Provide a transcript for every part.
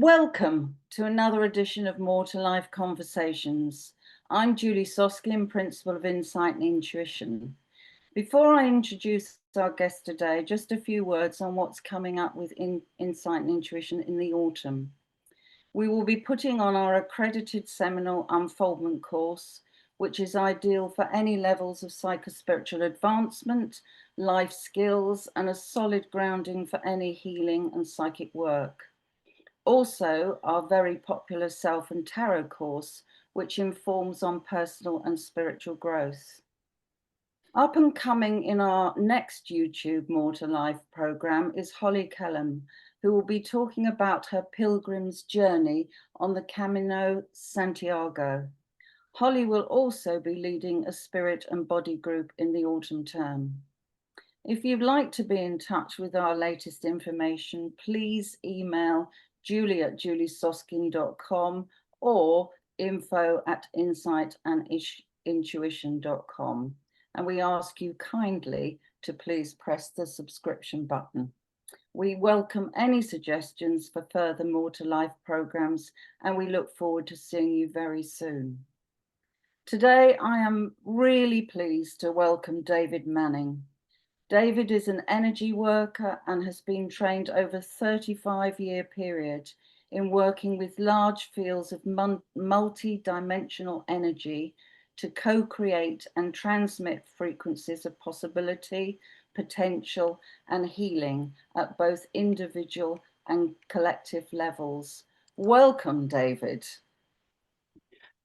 Welcome to another edition of More to Life Conversations. I'm Julie Soskin, Principal of Insight and Intuition. Before I introduce our guest today, just a few words on what's coming up with Insight and Intuition in the autumn. We will be putting on our accredited seminal unfoldment course, which is ideal for any levels of psychospiritual advancement, life skills, and a solid grounding for any healing and psychic work. Also, our very popular Self and Tarot course, which informs on personal and spiritual growth. Up and coming in our next YouTube More to Life program is Holly Kellum, who will be talking about her pilgrim's journey on the Camino Santiago. Holly will also be leading a spirit and body group in the autumn term. If you'd like to be in touch with our latest information, please email julie@juliesoskin.com or info@insightandintuition.com. And we ask you kindly to please press the subscription button. We welcome any suggestions for further More to Life programs, and we look forward to seeing you very soon. Today, I am really pleased to welcome David Manning. David is an energy worker and has been trained over a 35-year period in working with large fields of multidimensional energy to co-create and transmit frequencies of possibility, potential, and healing at both individual and collective levels. Welcome, David.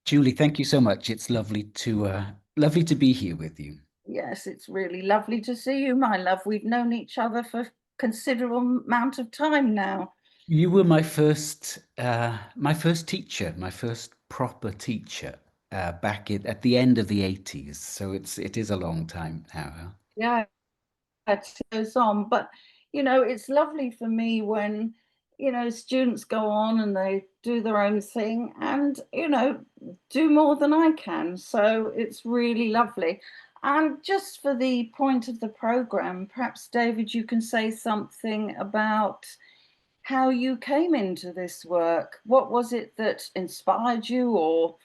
Julie, thank you so much. It's lovely to be here with you. Yes, it's really lovely to see you, my love. We've known each other for a considerable amount of time now. You were my first teacher, my first proper teacher, back at the end of the 80s. So it is a long time now. Yeah, it goes on, but it's lovely for me when students go on and they do their own thing and do more than I can. So it's really lovely. And just for the point of the program, perhaps David, you can say something about how you came into this work. What was it that inspired you or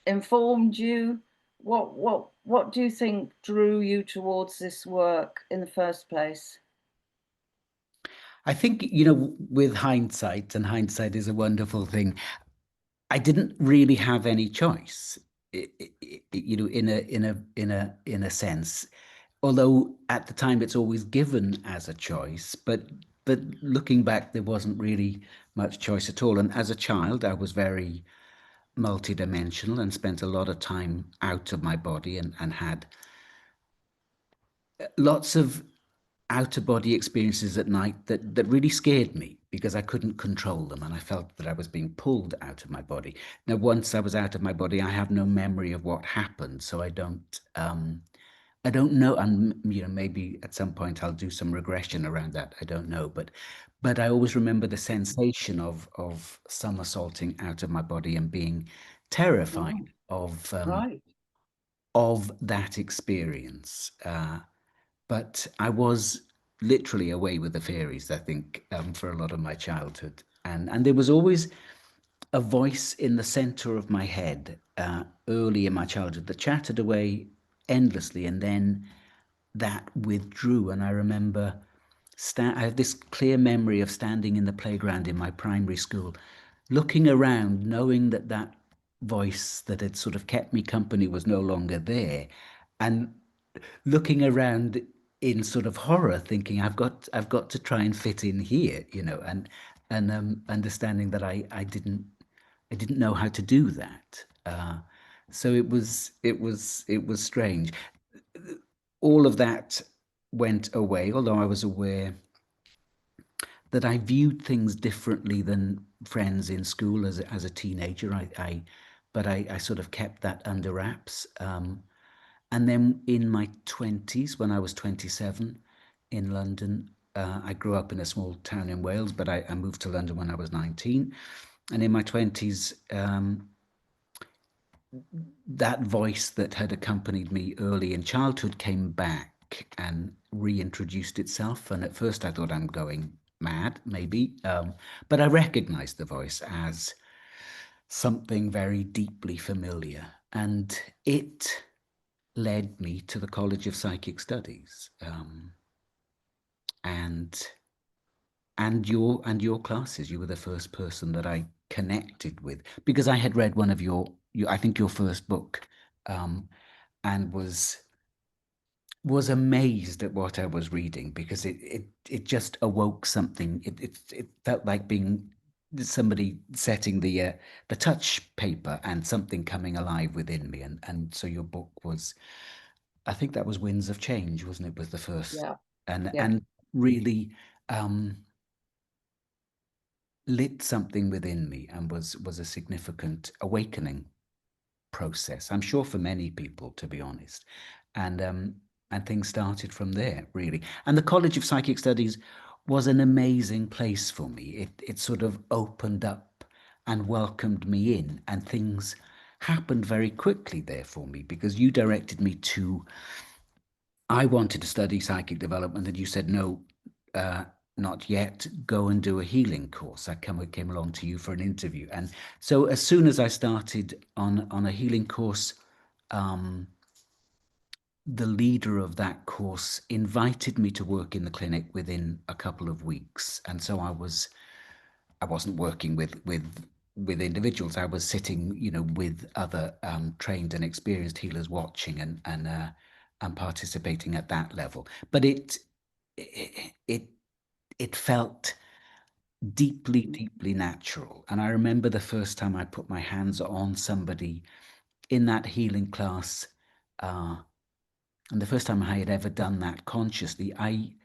informed you? What do you think drew you towards this work in the first place? I think, with hindsight, and hindsight is a wonderful thing, I didn't really have any choice, in a sense. Although at the time it's always given as a choice, but looking back, there wasn't really much choice at all. And as a child, I was very multidimensional and spent a lot of time out of my body and had lots of out-of-body experiences at night that really scared me because I couldn't control them, and I felt that I was being pulled out of my body. Now, once I was out of my body, I have no memory of what happened, so I don't know. And maybe at some point I'll do some regression around that. I don't know, but I always remember the sensation of somersaulting out of my body and being terrified Right. of that experience. But I was literally away with the fairies, I think, for a lot of my childhood. And there was always a voice in the center of my head early in my childhood that chatted away endlessly, and then that withdrew. And I remember I have this clear memory of standing in the playground in my primary school, looking around, knowing that that voice that had sort of kept me company was no longer there, and looking around in sort of horror, thinking I've got to try and fit in here, and understanding that I didn't know how to do that. So it was strange. All of that went away, although I was aware that I viewed things differently than friends in school as a teenager. But I sort of kept that under wraps. And then in my 20s, when I was 27 in London, I grew up in a small town in Wales, but I moved to London when I was 19. And in my 20s, that voice that had accompanied me early in childhood came back and reintroduced itself. And at first I thought, I'm going mad, maybe, but I recognized the voice as something very deeply familiar, and it led me to the College of Psychic Studies, and your classes. You were the first person that I connected with, because I had read one of your I think your first book, and was amazed at what I was reading, because it just awoke something. It felt like being somebody setting the touch paper and something coming alive within me. And so your book was, I think that was Winds of Change, wasn't it? Was the first, Yeah. and Yeah. and really lit something within me, and was a significant awakening process, I'm sure, for many people, to be honest. And things started from there, really. And the College of Psychic Studies was an amazing place for me. It sort of opened up and welcomed me in, and things happened very quickly there for me, because you directed me to, I wanted to study psychic development, and you said, no, not yet, go and do a healing course. I came along to you for an interview. And so as soon as I started on a healing course, the leader of that course invited me to work in the clinic within a couple of weeks. And so I wasn't working with individuals. I was sitting, with other trained and experienced healers, watching and participating at that level. But it it felt deeply, deeply natural. And I remember the first time I put my hands on somebody in that healing class, and the first time I had ever done that consciously, I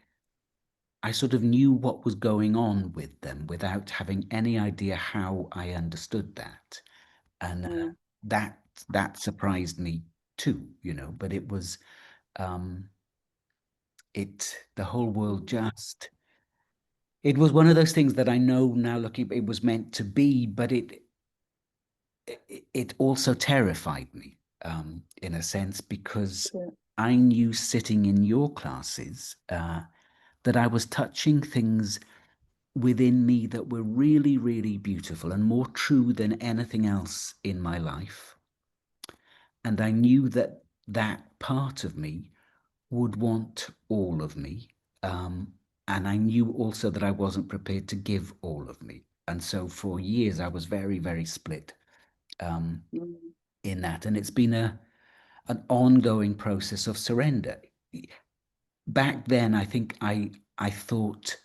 sort of knew what was going on with them without having any idea how I understood that. And Mm. that surprised me too, but it was, the whole world just, it was one of those things that I know now, looking, it was meant to be, but it also terrified me, in a sense, because Yeah. I knew, sitting in your classes, that I was touching things within me that were really, really beautiful and more true than anything else in my life. And I knew that that part of me would want all of me. And I knew also that I wasn't prepared to give all of me. And so for years, I was very, very split, Mm. in that. And it's been an ongoing process of surrender. Back then, I think I thought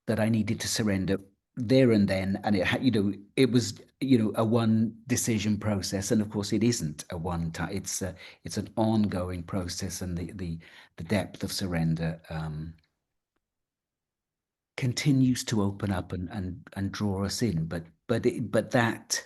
that I needed to surrender there and then, and it was, a one decision process. And of course, it isn't a one time. It's an ongoing process, and the depth of surrender continues to open up and draw us in. But that,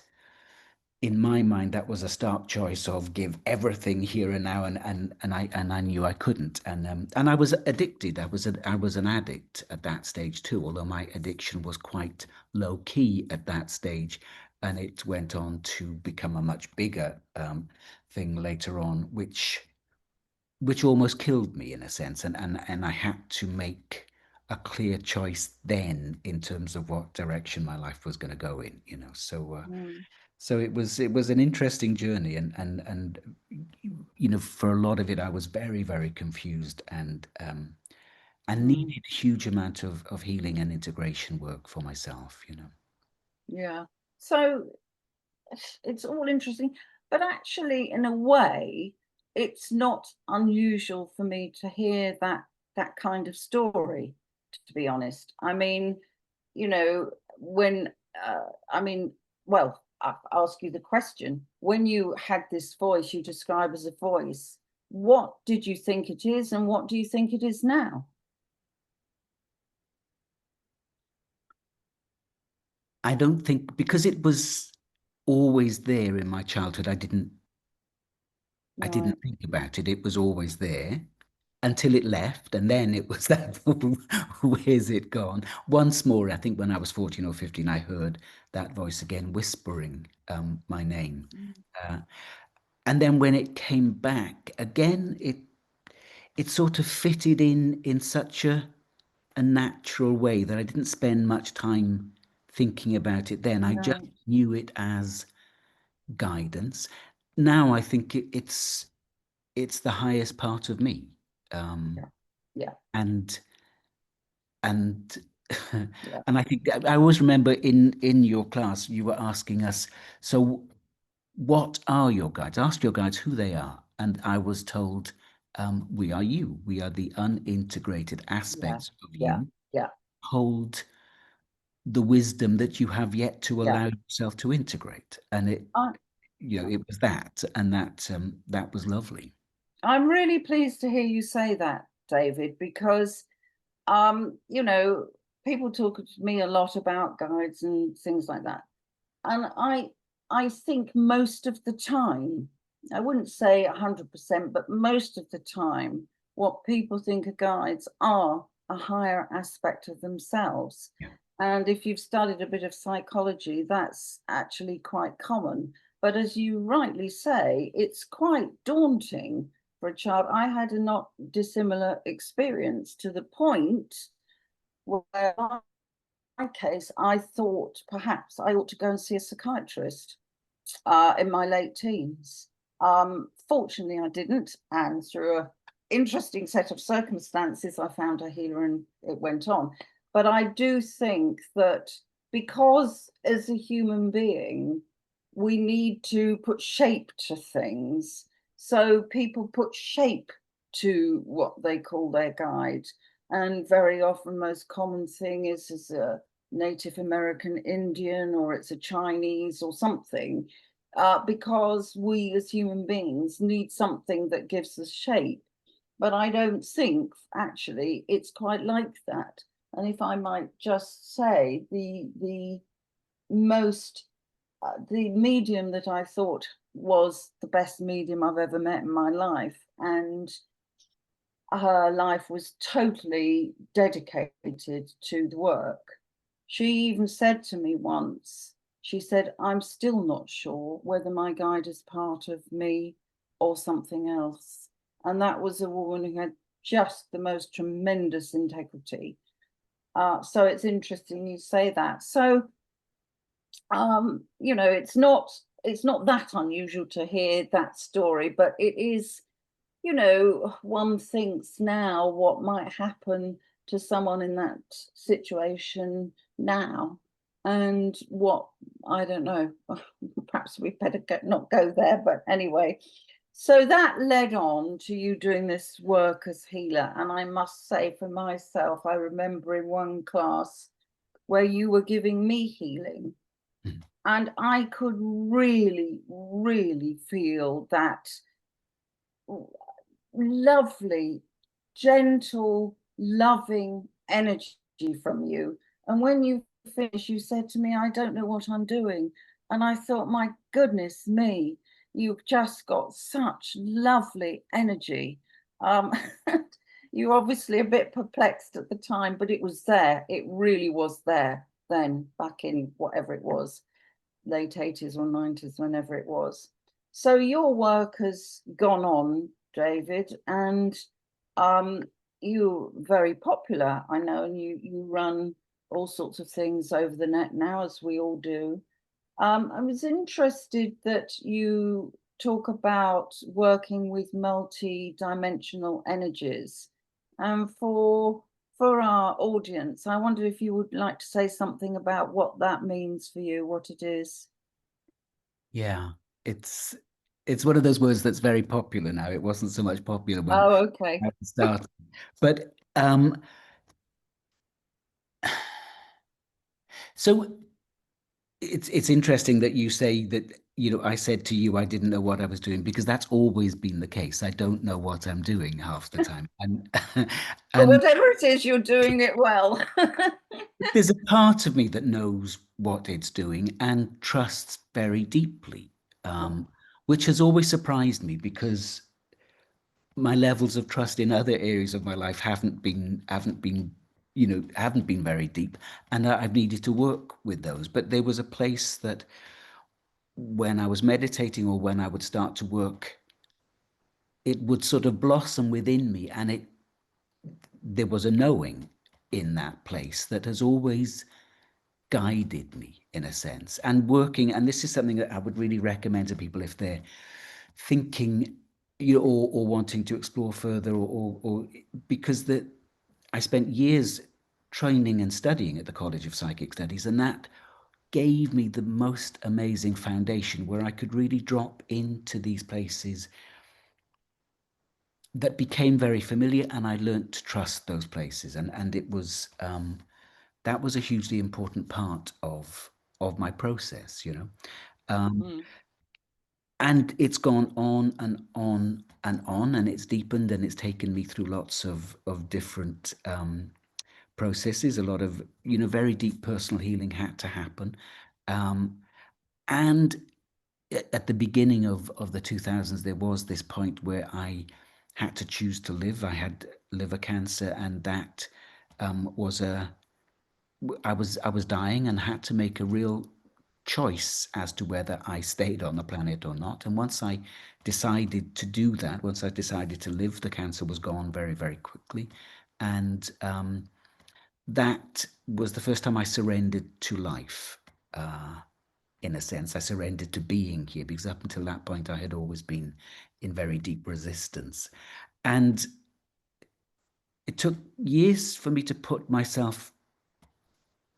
in my mind, that was a stark choice of give everything here and now, and I knew I couldn't, and I was addicted. I was an addict at that stage too, although my addiction was quite low key at that stage, and it went on to become a much bigger thing later on, which almost killed me, in a sense, and I had to make a clear choice then in terms of what direction my life was going to go in. Mm. So it was an interesting journey, and for a lot of it, I was very, very confused, and Mm. needed a huge amount of healing and integration work for myself. Yeah. So it's all interesting, but actually, in a way, it's not unusual for me to hear that kind of story, to be honest. I mean, when I mean, well, I'll ask you the question. When you had this voice you describe as a voice, what did you think it is, and what do you think it is now? I don't think, because it was always there in my childhood, I didn't Right. think about it. It was always there until it left, and then it was that, where's it gone? Once more, I think when I was 14 or 15, I heard that voice again whispering my name. Mm. Uh, and then when it came back again, it sort of fitted in such a natural way that I didn't spend much time thinking about it then. I just Right. knew it as guidance. Now I think it's the highest part of me. Yeah. Yeah. And and Yeah. and I think I always remember in your class you were asking us, so what are your guides? Ask your guides who they are. And I was told, we are you. We are the unintegrated Yeah. aspects of Yeah. you. Yeah. Hold the wisdom that you have yet to Yeah. allow yourself to integrate. And it, I, it was that, and that was lovely. I'm really pleased to hear you say that, David, because you know, people talk to me a lot about guides and things like that. And I think most of the time, I wouldn't say 100%, but most of the time, what people think of guides are a higher aspect of themselves. Yeah. And if you've studied a bit of psychology, that's actually quite common. But as you rightly say, it's quite daunting for a child. I had a not dissimilar experience to the point where my case, I thought perhaps I ought to go and see a psychiatrist in my late teens. Fortunately, I didn't, and through an interesting set of circumstances, I found a healer and it went on. But I do think that because as a human being, we need to put shape to things. So people put shape to what they call their guide. And very often, most common thing is a Native American Indian or it's a Chinese or something, because we as human beings need something that gives us shape. But I don't think actually it's quite like that. And if I might just say, the most the medium that I thought was the best medium I've ever met in my life, and her life was totally dedicated to the work. She even said to me once, she said, I'm still not sure whether my guide is part of me or something else. And that was a woman who had just the most tremendous integrity. So it's interesting you say that. So, you know, it's not that unusual to hear that story, but it is, you know, one thinks now what might happen to someone in that situation now, and what, I don't know, perhaps we better not go there, but anyway. So that led on to you doing this work as healer. And I must say for myself, I remember in one class where you were giving me healing, Mhm. and I could really, really feel that lovely, gentle, loving energy from you. And when you finished, you said to me, I don't know what I'm doing. And I thought, my goodness me, you've just got such lovely energy. Um, you were obviously a bit perplexed at the time, but it was there. It really was there then, back in whatever it was, late 80s or 90s, whenever it was. So your work has gone on, David, and um, you're very popular, I know, and you run all sorts of things over the net now, as we all do. I was interested that you talk about working with multi-dimensional energies. And for our audience, I wonder if you would like to say something about what that means for you, what it is. Yeah, it's it's one of those words that's very popular now. It wasn't so much popular when Oh, okay. I started, but so it's interesting that you say that, I said to you I didn't know what I was doing, because that's always been the case. I don't know what I'm doing half the time, and But and whatever it is, you're doing it well. there's a part of me that knows what it's doing and trusts very deeply, um, which has always surprised me, because my levels of trust in other areas of my life haven't been very deep, and I've needed to work with those. But there was a place that when I was meditating or when I would start to work, it would sort of blossom within me, and there was a knowing. in that place that has always guided me in a sense, and working, and this is something that I would really recommend to people if they're thinking, or wanting to explore further, or because I spent years training and studying at the College of Psychic Studies, and that gave me the most amazing foundation where I could really drop into these places that became very familiar, and I learned to trust those places, and it was that was a hugely important part of my process, and it's gone on and on and on, and it's deepened, and it's taken me through lots of different processes. A lot of very deep personal healing had to happen, and at the beginning of the 2000s, there was this point where I had to choose to live. I had liver cancer, and that was I was dying and had to make a real choice as to whether I stayed on the planet or not. And once I decided to do that, once I decided to live, the cancer was gone very, very quickly. And that was the first time I surrendered to life. In a sense, I surrendered to being here, because up until that point, I had always been in very deep resistance. And it took years for me to put myself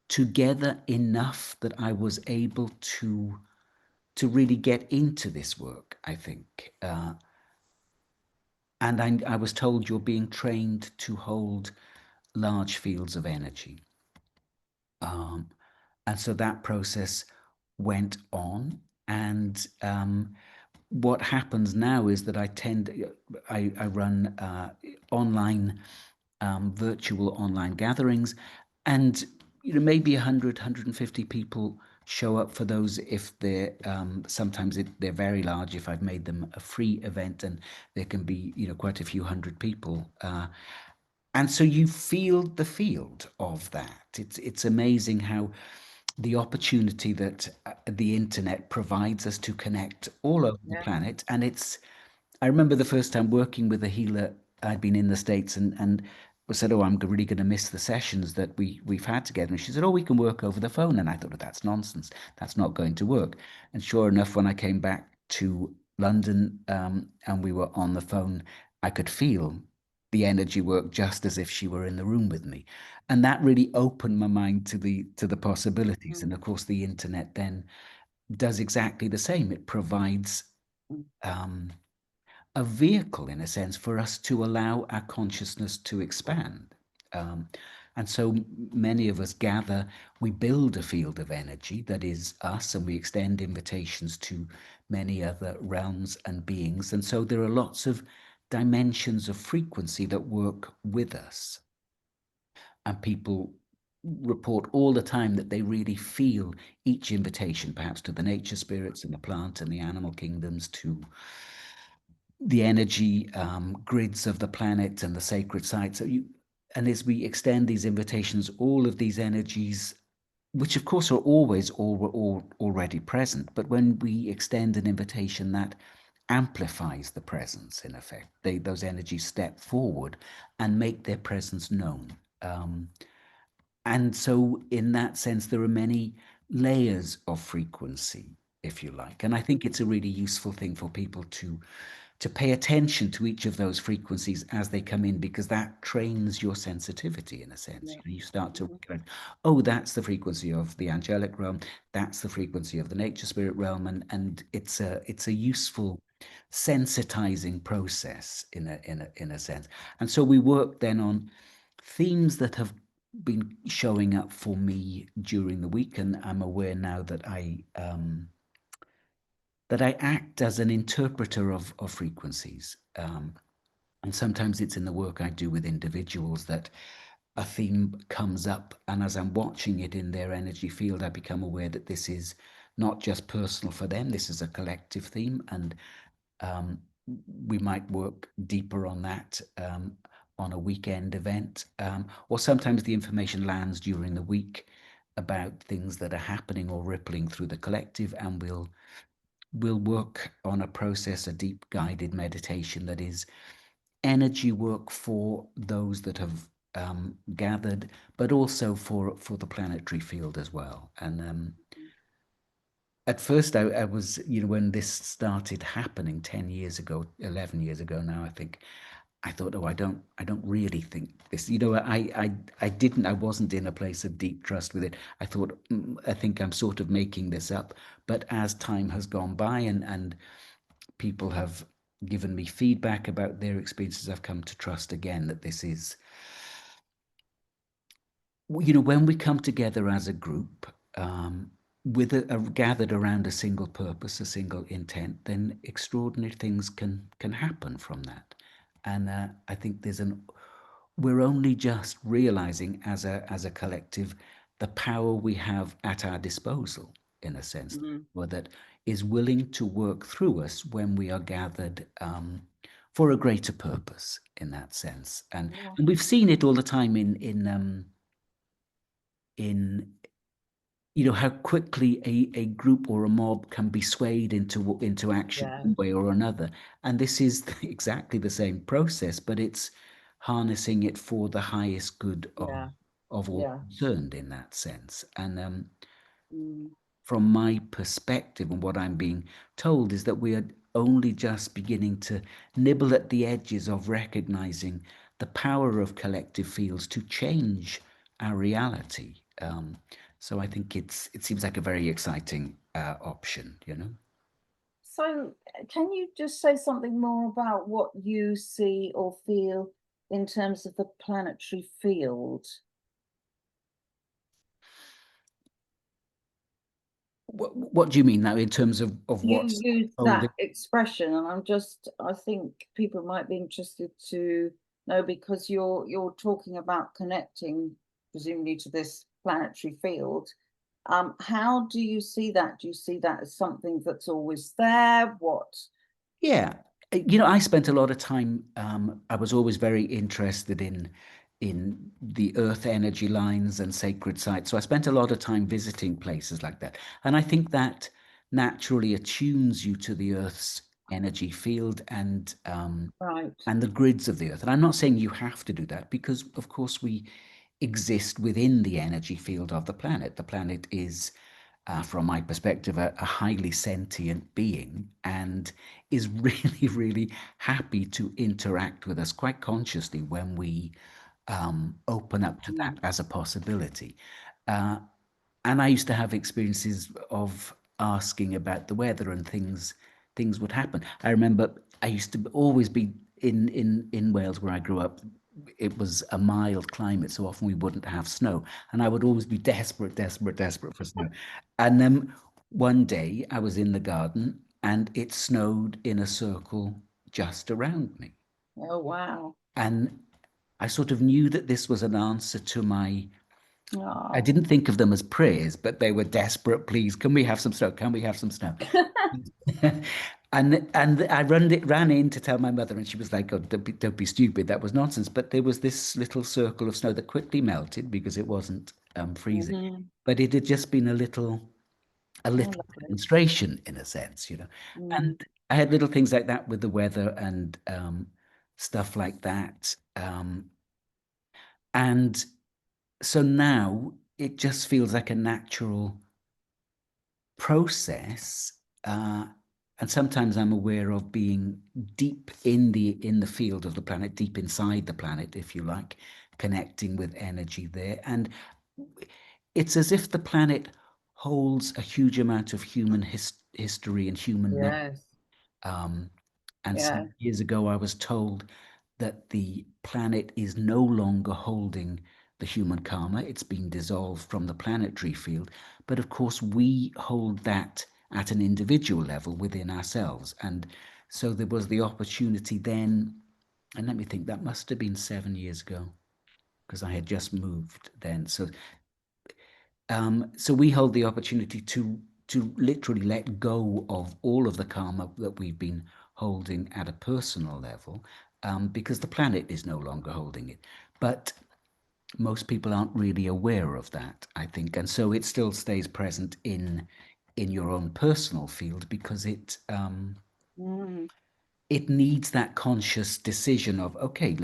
together enough that I was able to really get into this work, I think. And I was told you're being trained to hold large fields of energy. And so that process went on. And what happens now is that I run online, virtual online gatherings, and maybe 100, 150 people show up for those. If they're sometimes they're very large, if I've made them a free event, and there can be quite a few hundred people, and so you feel the field of that. It's amazing how the opportunity that the internet provides us to connect all over the planet. And I remember the first time working with a healer. I'd been in the States, and I said, "Oh, I'm really going to miss the sessions that we've had together." And she said, "Oh, we can work over the phone." And I thought, "Oh, that's nonsense. That's not going to work." And sure enough, when I came back to London, and we were on the phone, I could feel the energy work just as if she were in the room with me. And that really opened my mind to the possibilities. And of course, the internet then does exactly the same. It provides a vehicle, in a sense, for us to allow our consciousness to expand. And so many of us gather, we build a field of energy that is us, and we extend invitations to many other realms and beings. And so there are lots of dimensions of frequency that work with us. And people report all the time that they really feel each invitation, perhaps to the nature spirits and the plant and the animal kingdoms, to the energy grids of the planet and the sacred sites. And as we extend these invitations, all of these energies, which of course are always already present, but when we extend an invitation, that amplifies the presence. In effect, those energies step forward and make their presence known. And so in that sense, there are many layers of frequency, if you like. And I think it's a really useful thing for people to pay attention to each of those frequencies as they come in, because that trains your sensitivity, in a sense. You start to recognize, oh, that's the frequency of the angelic realm, that's the frequency of the nature spirit realm, and it's a useful sensitizing process in a sense. And so we work then on themes that have been showing up for me during the week, and I'm aware now that I act as an interpreter of frequencies. And sometimes it's in the work I do with individuals that a theme comes up, and as I'm watching it in their energy field, I become aware that this is not just personal for them, this is a collective theme, and we might work deeper on that on a weekend event. Or sometimes the information lands during the week about things that are happening or rippling through the collective, and we'll work on a process, a deep guided meditation that is energy work for those that have gathered, but also for the planetary field as well. And at first, I was, when this started happening 10 years ago, 11 years ago now, I think, I thought, oh, I don't really think this. I wasn't in a place of deep trust with it. I thought, I think I'm sort of making this up. But as time has gone by and people have given me feedback about their experiences, I've come to trust again that this is, when we come together as a group, with gathered around a single purpose, a single intent, then extraordinary things can happen from that. And I think we're only just realizing as a collective the power we have at our disposal, in a sense, or that is willing to work through us when we are gathered for a greater purpose, in that sense. And we've seen it all the time in how quickly a group or a mob can be swayed into action one way or another. And this is exactly the same process, but it's harnessing it for the highest good of all concerned, in that sense. And from my perspective, and what I'm being told, is that we are only just beginning to nibble at the edges of recognizing the power of collective fields to change our reality. So I think it seems like a very exciting option, So can you just say something more about what you see or feel in terms of the planetary field? What do you mean now in terms of You what's use holding? that expression, and I think people might be interested to know, because you're talking about connecting presumably to this planetary field. How do you see that? Do you see that as something that's always there? What? Yeah, I spent a lot of time. I was always very interested in the earth energy lines and sacred sites. So I spent a lot of time visiting places like that, and I think that naturally attunes you to the earth's energy field Right. and the grids of the earth. And I'm not saying you have to do that, because of course we exist within the energy field of the planet. The planet is, from my perspective, a highly sentient being, and is really, really happy to interact with us quite consciously when we open up to that as a possibility. And I used to have experiences of asking about the weather, and things would happen. I remember I used to always be in Wales, where I grew up. It was a mild climate, so often we wouldn't have snow, and I would always be desperate for snow. And then one day I was in the garden, and it snowed in a circle just around me, Oh, wow. and I sort of knew that this was an answer to my. I Oh. didn't think of them as prayers, but they were desperate pleas. Can we have some snow? Can we have some snow? And I ran in to tell my mother, and she was like, "Oh, don't be stupid. That was nonsense." But there was this little circle of snow that quickly melted because it wasn't freezing, but it had just been a Oh, little lovely. demonstration, in a sense, And I had little things like that with the weather and stuff like that, and so now it just feels like a natural process. And sometimes I'm aware of being deep in the field of the planet, deep inside the planet, if you like, connecting with energy there. And it's as if the planet holds a huge amount of human history and human memory. Yes. Um, and Yeah. some years ago, I was told that the planet is no longer holding the human karma. It's been dissolved from the planetary field. But of course, we hold that at an individual level within ourselves. And so there was the opportunity then, and let me think, that must have been 7 years ago, because I had just moved then. So we hold the opportunity to literally let go of all of the karma that we've been holding at a personal level, because the planet is no longer holding it. But most people aren't really aware of that, I think, and so it still stays present in your own personal field, because it needs that conscious decision of, okay,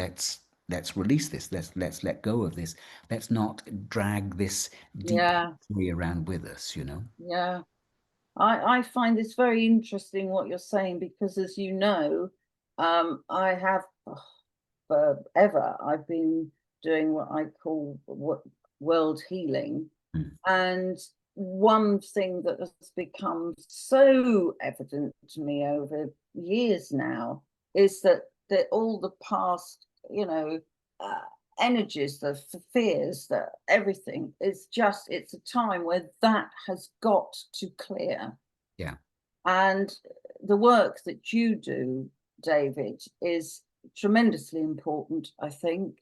let's release this. Let's let go of this. Let's not drag this deep Yeah, history around with us, you know. yeah. I find this very interesting what you're saying because, as you know, I have forever I've been doing what I call world healing, Mm. and one thing that has become so evident to me over years now is that all the past, uh, energies, the fears, that everything is just, it's a time where that has got to clear. Yeah. And the work that you do, David, is tremendously important, I think.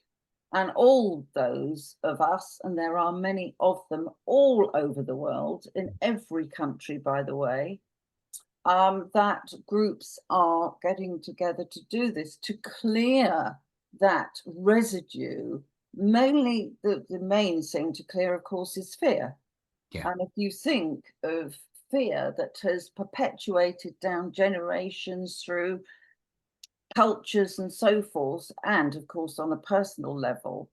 And all those of us, and there are many of them all over the world, in every country, by the way, that groups are getting together to do this, to clear that residue. Mainly, the main thing to clear, of course, is fear. Yeah. And if you think of fear that has perpetuated down generations through cultures and so forth, and of course on a personal level,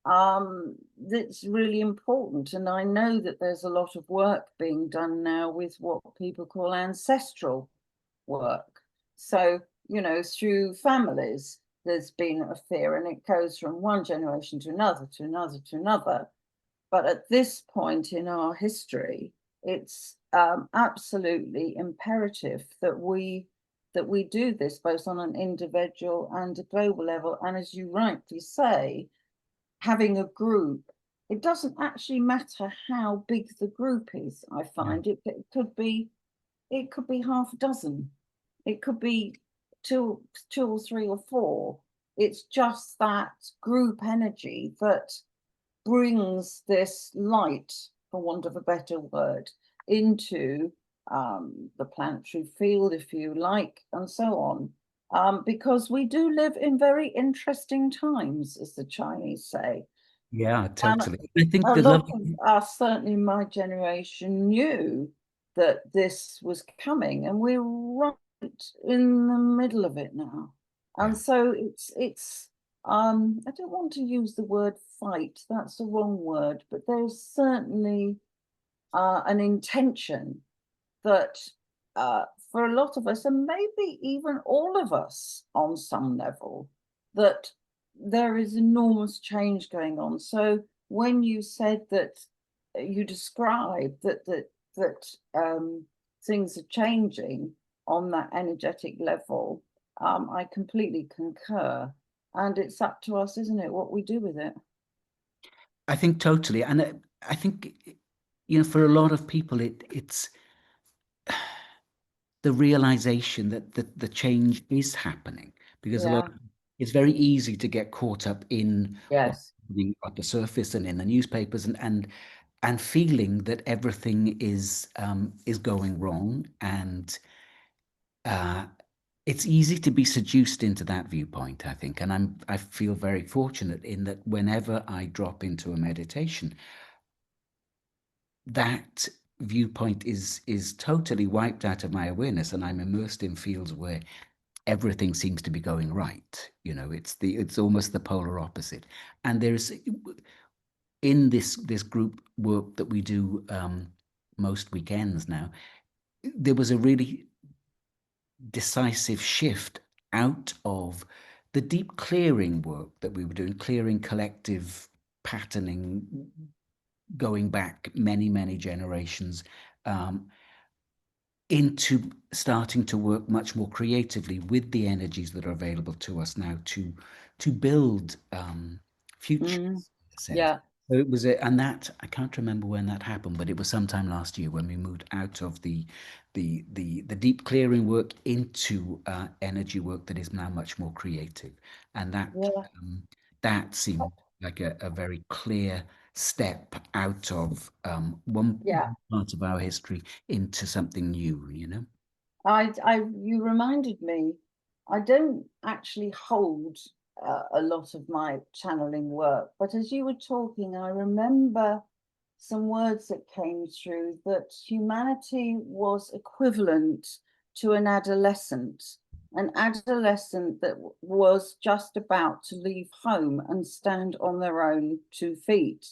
that's really important. And I know that there's a lot of work being done now with what people call ancestral work. So, through families, there's been a fear, and it goes from one generation to another, to another, to another. But at this point in our history, it's absolutely imperative that we do this both on an individual and a global level. And as you rightly say, having a group, it doesn't actually matter how big the group is. I Yeah. find it could be half a dozen, it could be two or three or four. It's just that group energy that brings this light, for want of a better word, into the planetary field, if you like, and so on. Because we do live in very interesting times, as the Chinese say. Yeah, And totally. I think a the lot love. of us, certainly my generation, knew that this was coming, and we're right in the middle of it now. Yeah. And so it's I don't want to use the word fight, that's the wrong word, but there's certainly an intention that for a lot of us, and maybe even all of us on some level, that there is enormous change going on. So when you said that, you described that things are changing on that energetic level, I completely concur. And it's up to us, isn't it, what we do with it? I think totally. And I think, for a lot of people, it's the realization that the change is happening, because a lot Yeah. it's very easy to get caught up in what's Yes. happening at the surface and in the newspapers, and feeling that everything is going wrong, and uh, it's easy to be seduced into that viewpoint, I think. And I feel very fortunate in that whenever I drop into a meditation, that viewpoint is totally wiped out of my awareness, and I'm immersed in fields where everything seems to be going right. It's almost the polar opposite. And there's in this group work that we do most weekends now, there was a really decisive shift out of the deep clearing work that we were doing, clearing collective patterning, going back many, many generations, um, into starting to work much more creatively with the energies that are available to us now to build futures, Mm, in a sense. yeah. So it was and that I can't remember when that happened, but it was sometime last year when we moved out of the deep clearing work into energy work that is now much more creative, and Yeah. that seemed like a very clear step out of one Yeah. part of our history into something new, You reminded me, I don't actually hold a lot of my channeling work, but as you were talking, I remember some words that came through, that humanity was equivalent to an adolescent. an adolescent that was just about to leave home and stand on their own 2 feet.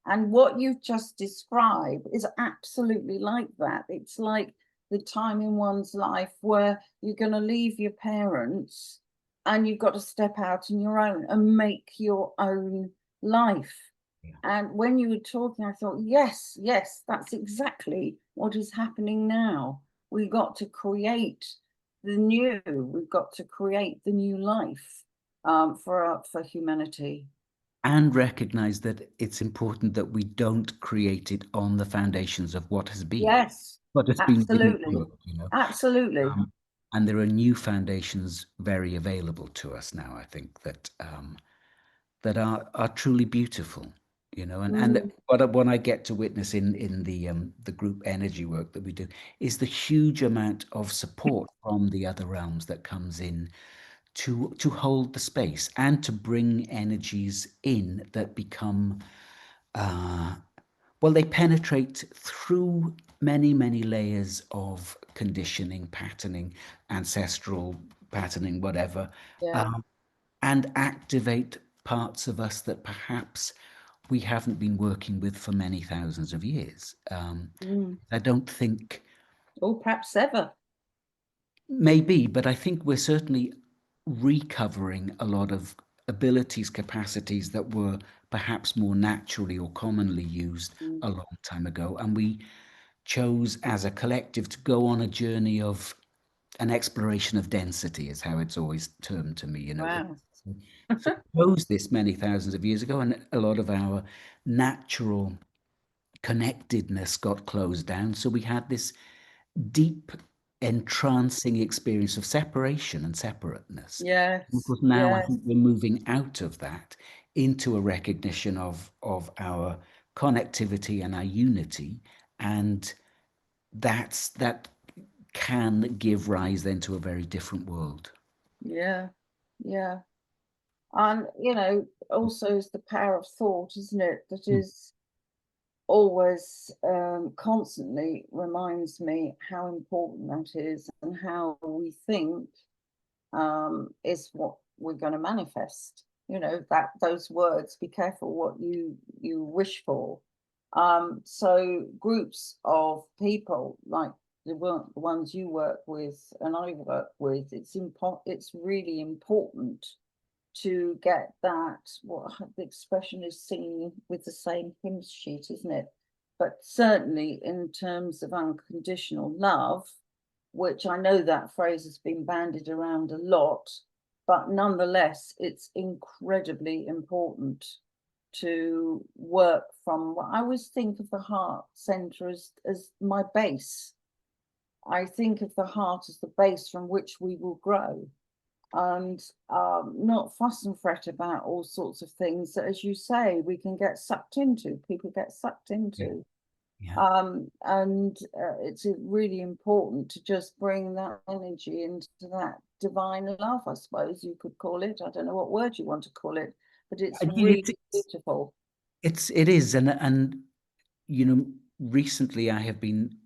And what you've just described is absolutely like that. It's like the time in one's life where you're going to leave your parents and you've got to step out on your own and make your own life. Yeah. And when you were talking, I thought, yes, yes, that's exactly what is happening now. We've got to create the new. We've got to create the new life for humanity. And recognize that it's important that we don't create it on the foundations of what has been. Yes, What has been didn't absolutely, work, you know. absolutely. And there are new foundations very available to us now, I think, that that are truly beautiful, you know. And what I get to witness in the group energy work that we do is the huge amount of support from the other realms that comes in to hold the space and to bring energies in that become well, they penetrate through many, many layers of conditioning, patterning, ancestral patterning, whatever, Yeah. and activate parts of us that perhaps we haven't been working with for many thousands of years. I don't think, Or perhaps ever. maybe, but I think we're certainly recovering a lot of abilities, capacities that were perhaps more naturally or commonly used a long time ago. And we chose as a collective to go on a journey of an exploration of density, is how it's always termed to me, you know. Wow. So we chose this many thousands of years ago, and a lot of our natural connectedness got closed down. So we had this deep, entrancing experience of separation and separateness. Yes, Because now I yes, think we're moving out of that into a recognition of our connectivity and our unity, and that can give rise then to a very different world. yeah, yeah. And, also is the power of thought, isn't it? That Mm. is always constantly reminds me how important that is and how we think is what we're going to manifest. That those words, be careful what you wish for. So groups of people like the ones you work with and I work with, it's really important to get that, what the expression is, singing with the same hymn sheet, isn't it? But certainly in terms of unconditional love, which I know that phrase has been bandied around a lot, but nonetheless, it's incredibly important to work from what I always think of the heart center as my base. I think of the heart as the base from which we will grow, and not fuss and fret about all sorts of things that, as you say, we can get sucked into, people get sucked Yeah, into. yeah. And it's really important to just bring that energy into that divine love, I suppose you could call it. I don't know what word you want to call it, but it's really beautiful. It is, and you know, recently I have been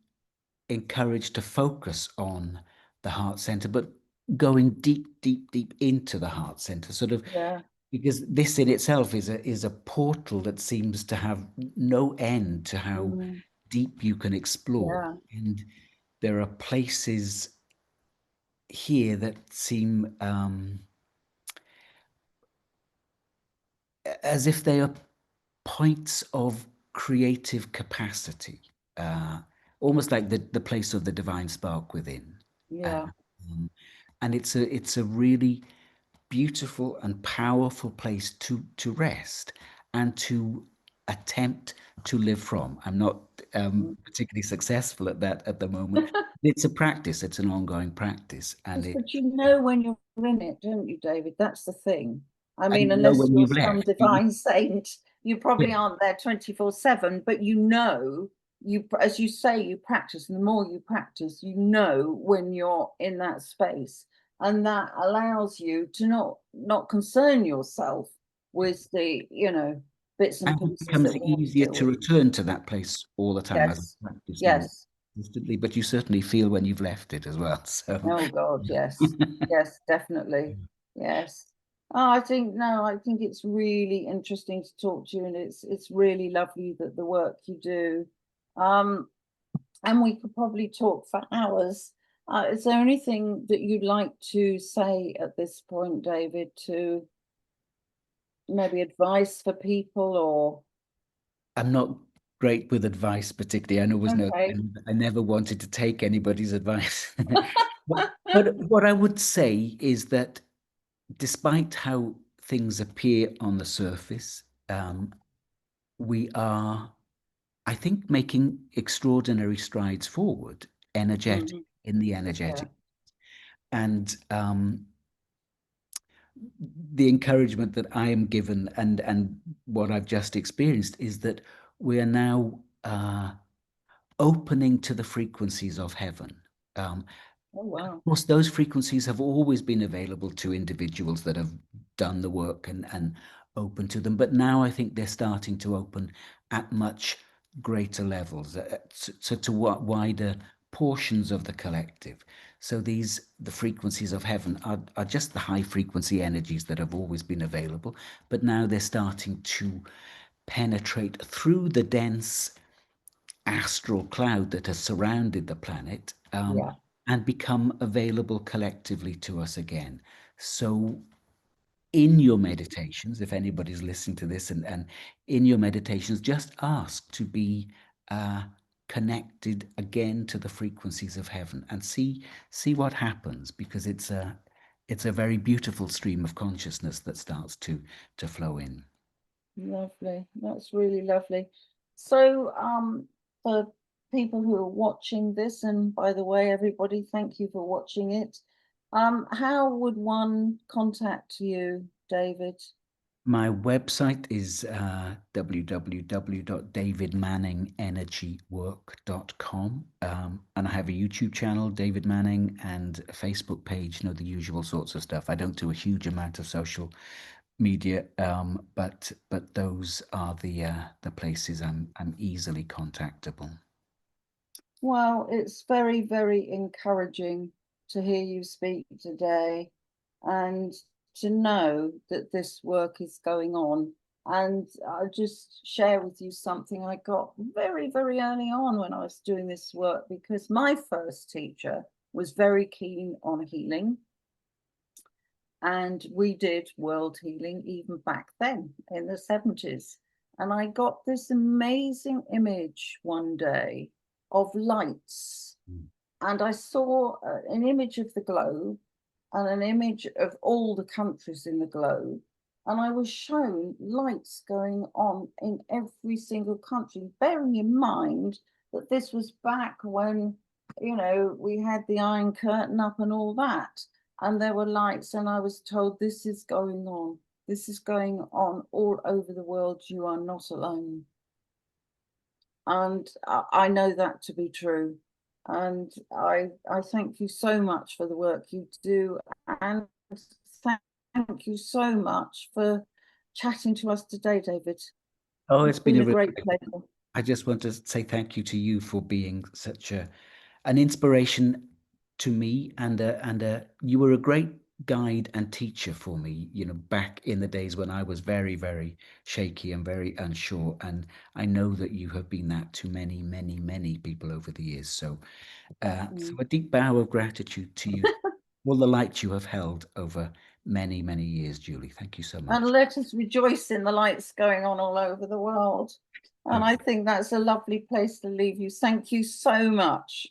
encouraged to focus on the heart center, but going deep, deep, deep into the heart center, sort of, Yeah. because this in itself is a portal that seems to have no end to how deep you can explore, Yeah. and there are places here that seem as if they are points of creative capacity, almost like the place of the divine spark within. Yeah. And it's a really beautiful and powerful place to rest and to attempt to live from. I'm not particularly successful at that at the moment. It's a practice. It's an ongoing practice, and But you know when you're in it, don't you, David? That's the thing. I and mean, you know unless when you're you've some left. divine saint, you Yeah. probably aren't there 24/7, but as you say, you practice, and the more you practice, when you're in that space. And that allows you to not concern yourself with the, bits and And it pieces becomes that we have to easier deal to with. return to that place all the time as Yes. I practice more. Yes. consistently, but you certainly feel when you've left it as well. So, Oh God, yes, yes, definitely, yes. Oh, I think no, I think it's really interesting to talk to you, and it's really lovely that the work you do. Um, and we could probably talk for hours. Is there anything that you'd like to say at this point, David, to maybe advice for people or I'm not great with advice, particularly. I always know okay. I never wanted to take anybody's advice. But what I would say is that despite how things appear on the surface, we are, I think, making extraordinary strides forward, energetic, Mhm. in the Yeah. energetic. And the encouragement that I am given and what I've just experienced is that we are now opening to the frequencies of heaven. Oh wow. Of course, those frequencies have always been available to individuals that have done the work and open to them. But now I think they're starting to open at much greater levels, to wider portions of the collective. So the frequencies of heaven are just the high frequency energies that have always been available, but now they're starting to penetrate through the dense astral cloud that has surrounded the planet, Yeah. and become available collectively to us again. So in your meditations, if anybody's listening to this and in your meditations, just ask to be connected again to the frequencies of heaven and see what happens, because it's a very beautiful stream of consciousness that starts to flow in. Lovely. That's really lovely. So, for people who are watching this, and by the way, everybody, thank you for watching it. How would one contact you, David? My website is www.davidmanningenergywork.com. And I have a YouTube channel, David Manning, and a Facebook page, the usual sorts of stuff. I don't do a huge amount of social media, but those are the places I'm easily contactable. Well, it's very, very encouraging to hear you speak today and to know that this work is going on. And I'll just share with you something I got very, very early on when I was doing this work, because my first teacher was very keen on healing. And we did world healing even back then in the 70s. And I got this amazing image one day of lights. And I saw an image of the globe and an image of all the countries in the globe. And I was shown lights going on in every single country, bearing in mind that this was back when, we had the Iron Curtain up and all that. And there were lights, and I was told this is going on. This is going on all over the world. You are not alone. And I know that to be true. And I thank you so much for the work you do. And thank you so much for chatting to us today, David. Oh, It's it's been been a a real great pleasure. pleasure. I just want to say thank you to you for being such an inspiration to me, and you were a great guide and teacher for me, back in the days when I was very, very shaky and very unsure. And I know that you have been that to many, many, many people over the years. So, so a deep bow of gratitude to you, all the light you have held over many, many years, Julie. Thank you so And much. let us rejoice in the lights going on all over the world. And I think that's a lovely place to leave you. Thank you so much.